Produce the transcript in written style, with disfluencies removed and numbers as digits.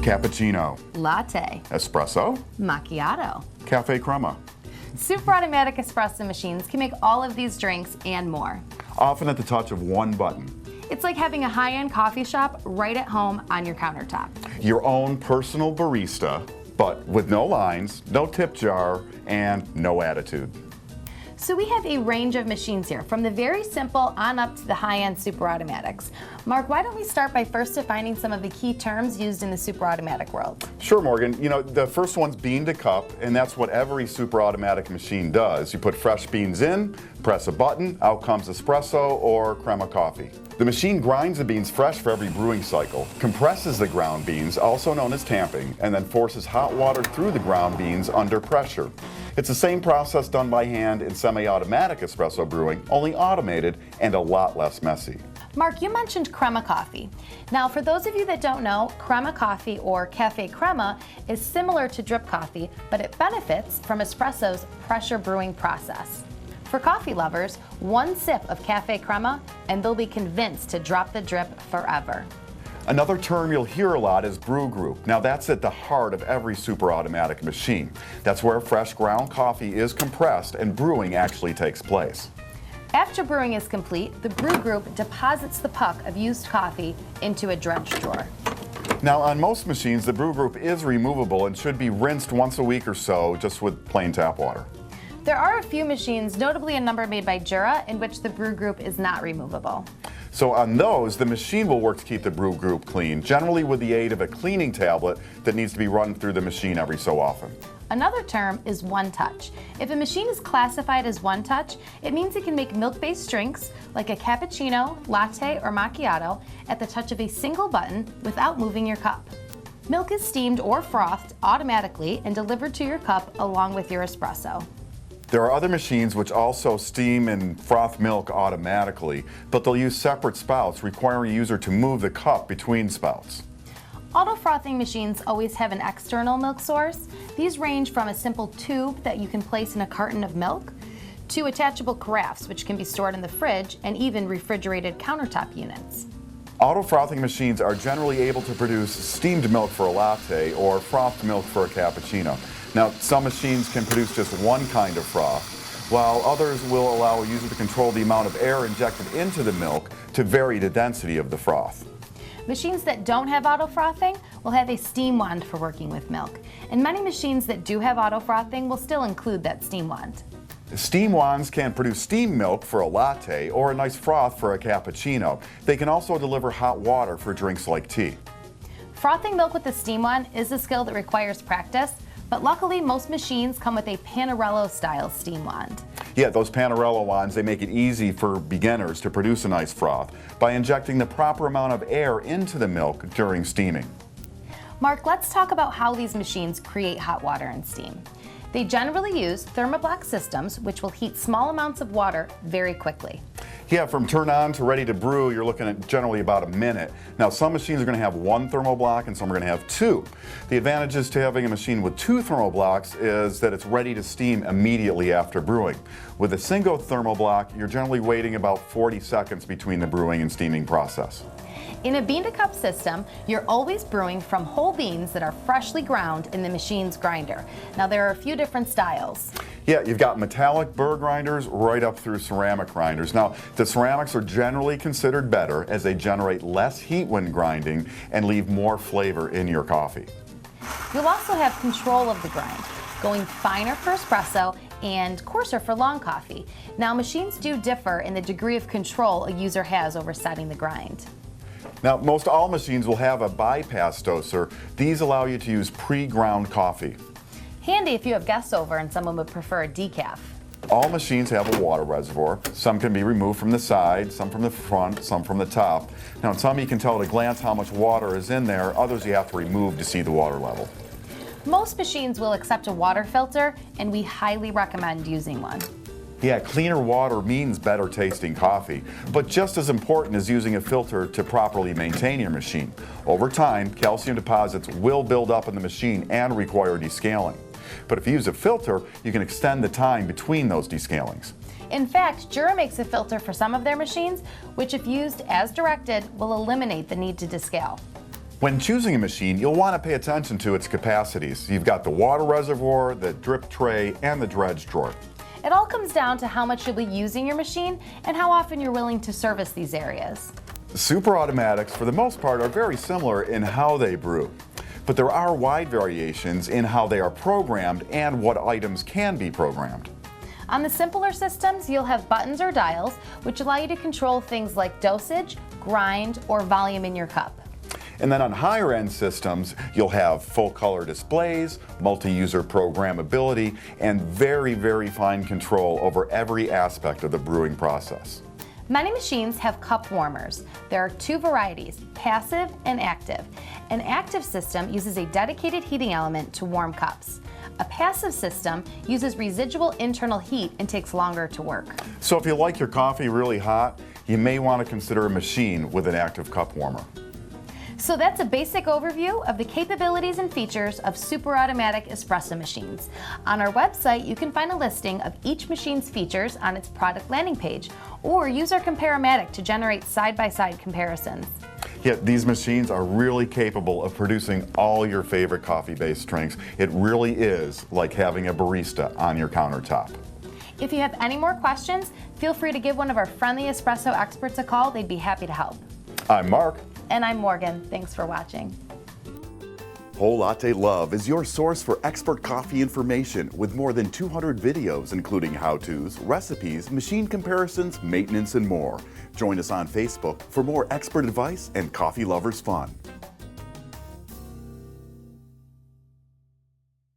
Cappuccino, Latte, Espresso, Macchiato. Cafe Crema. Super automatic espresso machines can make all of these drinks and more. Often at the touch of one button. It's like having a high-end coffee shop right at home on your countertop. Your own personal barista, but with no lines, no tip jar, and no attitude. So we have a range of machines here, from the very simple on up to the high-end super automatics. Mark, why don't we start by first defining some of the key terms used in the super automatic world? Sure, Morgan. You know, the first one's bean to cup, and that's what every super automatic machine does. You put fresh beans in, press a button, out comes espresso or crema coffee. The machine grinds the beans fresh for every brewing cycle, compresses the ground beans, also known as tamping, and then forces hot water through the ground beans under pressure. It's the same process done by hand in semi-automatic espresso brewing, only automated and a lot less messy. Mark, you mentioned Crema Coffee. Now, for those of you that don't know, Crema Coffee or Cafe Crema is similar to drip coffee, but it benefits from espresso's pressure brewing process. For coffee lovers, one sip of Cafe Crema and they'll be convinced to drop the drip forever. Another term you'll hear a lot is Brew Group. Now that's at the heart of every super automatic machine. That's where fresh ground coffee is compressed and brewing actually takes place. After brewing is complete, the Brew Group deposits the puck of used coffee into a drench drawer. Now on most machines, the Brew Group is removable and should be rinsed once a week or so just with plain tap water. There are a few machines, notably a number made by Jura, in which the Brew Group is not removable. So on those, the machine will work to keep the Brew Group clean, generally with the aid of a cleaning tablet that needs to be run through the machine every so often. Another term is one touch. If a machine is classified as one touch, it means it can make milk-based drinks like a cappuccino, latte, or macchiato at the touch of a single button without moving your cup. Milk is steamed or frothed automatically and delivered to your cup along with your espresso. There are other machines which also steam and froth milk automatically, but they'll use separate spouts, requiring a user to move the cup between spouts. Auto-frothing machines always have an external milk source. These range from a simple tube that you can place in a carton of milk to attachable carafes, which can be stored in the fridge, and even refrigerated countertop units. Auto-frothing machines are generally able to produce steamed milk for a latte or frothed milk for a cappuccino. Now, some machines can produce just one kind of froth, while others will allow a user to control the amount of air injected into the milk to vary the density of the froth. Machines that don't have auto-frothing will have a steam wand for working with milk, and many machines that do have auto-frothing will still include that steam wand. Steam wands can produce steam milk for a latte or a nice froth for a cappuccino. They can also deliver hot water for drinks like tea. Frothing milk with a steam wand is a skill that requires practice, but luckily most machines come with a Panarello-style steam wand. Yeah, those Panarello wands, they make it easy for beginners to produce a nice froth by injecting the proper amount of air into the milk during steaming. Mark, let's talk about how these machines create hot water and steam. They generally use thermoblock systems, which will heat small amounts of water very quickly. Yeah, from turn on to ready to brew, you're looking at generally about a minute. Now, some machines are going to have one thermoblock and some are going to have two. The advantages to having a machine with two thermoblocks is that it's ready to steam immediately after brewing. With a single thermoblock, you're generally waiting about 40 seconds between the brewing and steaming process. In a bean-to-cup system, you're always brewing from whole beans that are freshly ground in the machine's grinder. Now, there are a few different styles. Yeah, you've got metallic burr grinders right up through ceramic grinders. Now, the ceramics are generally considered better as they generate less heat when grinding and leave more flavor in your coffee. You'll also have control of the grind, going finer for espresso and coarser for long coffee. Now, machines do differ in the degree of control a user has over setting the grind. Now, most all machines will have a bypass doser. These allow you to use pre-ground coffee. Handy if you have guests over and someone would prefer a decaf. All machines have a water reservoir. Some can be removed from the side, some from the front, some from the top. Now, in some you can tell at a glance how much water is in there. Others you have to remove to see the water level. Most machines will accept a water filter, and we highly recommend using one. Yeah, cleaner water means better tasting coffee, but just as important is using a filter to properly maintain your machine. Over time, calcium deposits will build up in the machine and require descaling. But if you use a filter, you can extend the time between those descalings. In fact, Jura makes a filter for some of their machines, which if used as directed, will eliminate the need to descale. When choosing a machine, you'll want to pay attention to its capacities. You've got the water reservoir, the drip tray, and the dredge drawer. It all comes down to how much you'll be using your machine and how often you're willing to service these areas. Super automatics, for the most part, are very similar in how they brew. But there are wide variations in how they are programmed and what items can be programmed. On the simpler systems, you'll have buttons or dials, which allow you to control things like dosage, grind, or volume in your cup. And then on higher end systems, you'll have full color displays, multi-user programmability, and very, very fine control over every aspect of the brewing process. Many machines have cup warmers. There are two varieties, passive and active. An active system uses a dedicated heating element to warm cups. A passive system uses residual internal heat and takes longer to work. So if you like your coffee really hot, you may want to consider a machine with an active cup warmer. So that's a basic overview of the capabilities and features of super automatic espresso machines. On our website, you can find a listing of each machine's features on its product landing page, or use our Compare-O-Matic to generate side-by-side comparisons. Yet these machines are really capable of producing all your favorite coffee-based drinks. It really is like having a barista on your countertop. If you have any more questions, feel free to give one of our friendly espresso experts a call. They'd be happy to help. I'm Mark. And I'm Morgan. Thanks for watching. Whole Latte Love is your source for expert coffee information with more than 200 videos including how-tos, recipes, machine comparisons, maintenance, and more. Join us on Facebook for more expert advice and coffee lovers fun.